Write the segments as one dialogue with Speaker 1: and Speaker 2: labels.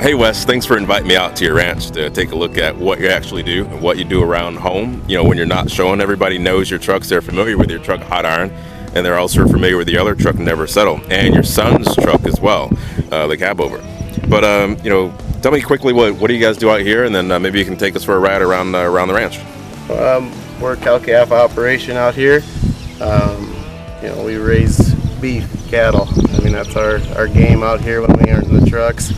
Speaker 1: Hey Wes, thanks for inviting me out to your ranch to take a look at what you actually do and what you do around home. You know, when you're not showing, everybody knows your trucks, they're familiar with your truck hot iron, and they're also familiar with the other truck Never Settle, and your son's truck as well, the cab over. But you know, tell me quickly what do you guys do out here, and then maybe you can take us for a ride around the ranch.
Speaker 2: We're a cow-calf operation out here. You know, we raise beef cattle. I mean, that's our game out here when we aren't in the trucks.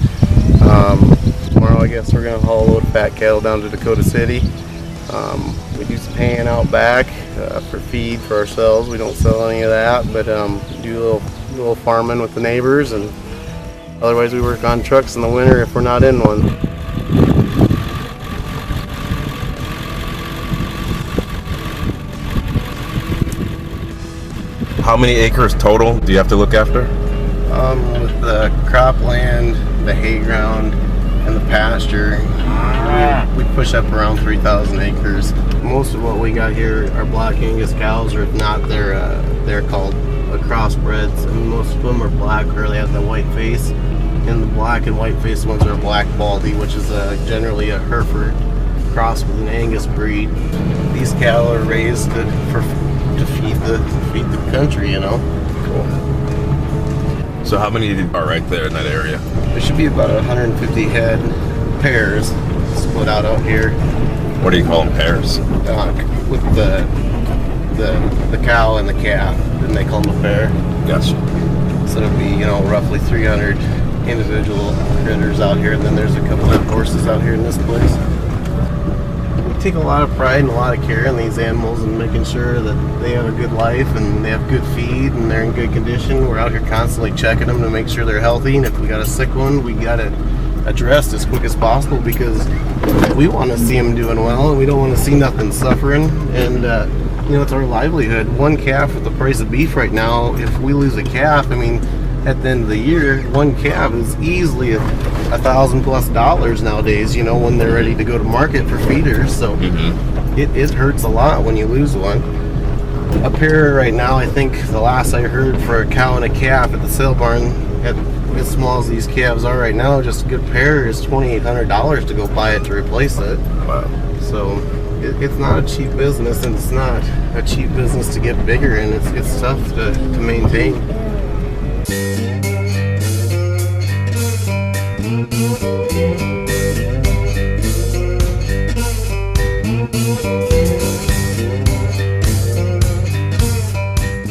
Speaker 2: Tomorrow I guess we're going to haul a load of fat cattle down to Dakota City. We do some haying out back for feed for ourselves. We don't sell any of that, but do a little farming with the neighbors, and otherwise we work on trucks in the winter if we're not in one.
Speaker 1: How many acres total do you have to look after?
Speaker 2: With the cropland, the hay ground, and the pasture, we push up around 3,000 acres. Most of what we got here are black Angus cows, or if not, they're called crossbreds. And most of them are black, or they have the white face. And the black and white face ones are black baldy, which is generally a Hereford crossed with an Angus breed. These cattle are raised to feed the country, you know.
Speaker 1: Cool. So how many are right there in that area?
Speaker 2: There should be about 150 head pairs split out here.
Speaker 1: What do you call them, pairs?
Speaker 2: With the cow and the calf, and they call them a pair.
Speaker 1: Gotcha.
Speaker 2: So it'll be, you know, roughly 300 individual critters out here, and then there's a couple of horses out here in this place. We take a lot of pride and a lot of care in these animals and making sure that they have a good life and they have good feed and they're in good condition. We're out here constantly checking them to make sure they're healthy, and if we got a sick one, we got it addressed as quick as possible, because we want to see them doing well and we don't want to see nothing suffering. And you know, it's our livelihood. One calf with the price of beef right now, if we lose a calf, I mean, at the end of the year, one calf is easily $1,000+ nowadays, you know, when they're ready to go to market for feeders. So it hurts a lot when you lose one. Up here right now, I think the last I heard, for a cow and a calf at the sale barn, as small as these calves are right now, just a good pair is $2,800 to go buy it to replace it.
Speaker 1: Wow.
Speaker 2: So it's not a cheap business, and it's not a cheap business to get bigger in. It's tough to maintain.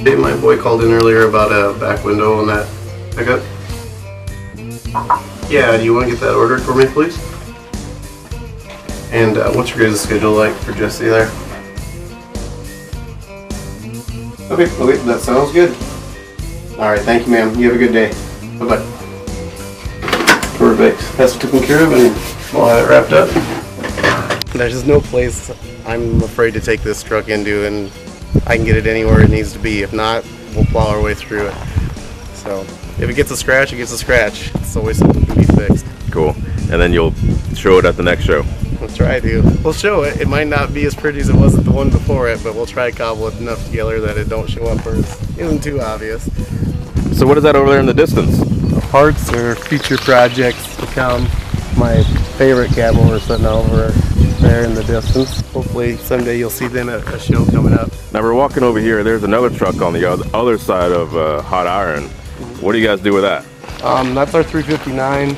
Speaker 2: Hey, my boy called in earlier about a back window on that pickup. Yeah, do you want to get that ordered for me, please? And what's your guys' schedule like for Jesse there? Okay, that sounds good. Alright, thank you, ma'am. You have a good day. Bye-bye. Perfect. That's taken care of, and we'll have it wrapped up. There's just no place I'm afraid to take this truck into, and I can get it anywhere it needs to be. If not, we'll plow our way through it. So if it gets a scratch, it gets a scratch. It's always something to be fixed.
Speaker 1: Cool. And then you'll show it at the next show.
Speaker 2: We'll try to. We'll show it. It might not be as pretty as it was at the one before it, but we'll try to cobble it enough together that it don't show up or isn't too obvious.
Speaker 1: So what is that over there in the distance?
Speaker 2: Parts or future projects to come. My favorite cab over sitting over there in the distance. Hopefully someday you'll see then a show coming up.
Speaker 1: Now we're walking over here. There's another truck on the other side of hot iron. What do you guys do with that?
Speaker 2: That's our 359.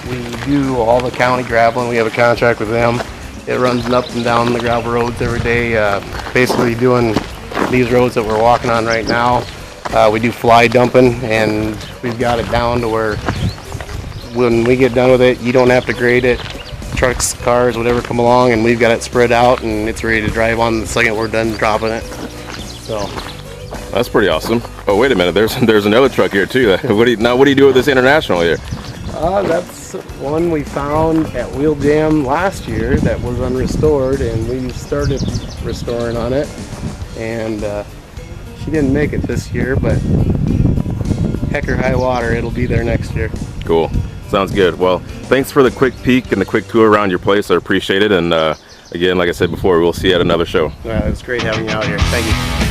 Speaker 2: We do all the county graveling. We have a contract with them. It runs up and down the gravel roads every day, basically doing these roads that we're walking on right now. We do fly dumping, and we've got it down to where when we get done with it, you don't have to grade it. Trucks, cars, whatever come along, and we've got it spread out, and it's ready to drive on the second we're done dropping it. So
Speaker 1: that's pretty awesome. Oh, wait a minute. There's another truck here too. What do you do with this International here?
Speaker 2: That's one we found at Wheel Jam last year that was unrestored, and we started restoring on it, and she didn't make it this year, but heck or high water, it'll be there next year.
Speaker 1: Cool. Sounds good. Well, thanks for the quick peek and the quick tour around your place. I appreciate it. And again, like I said before, we'll see you at another show.
Speaker 2: It's great having you out here. Thank you.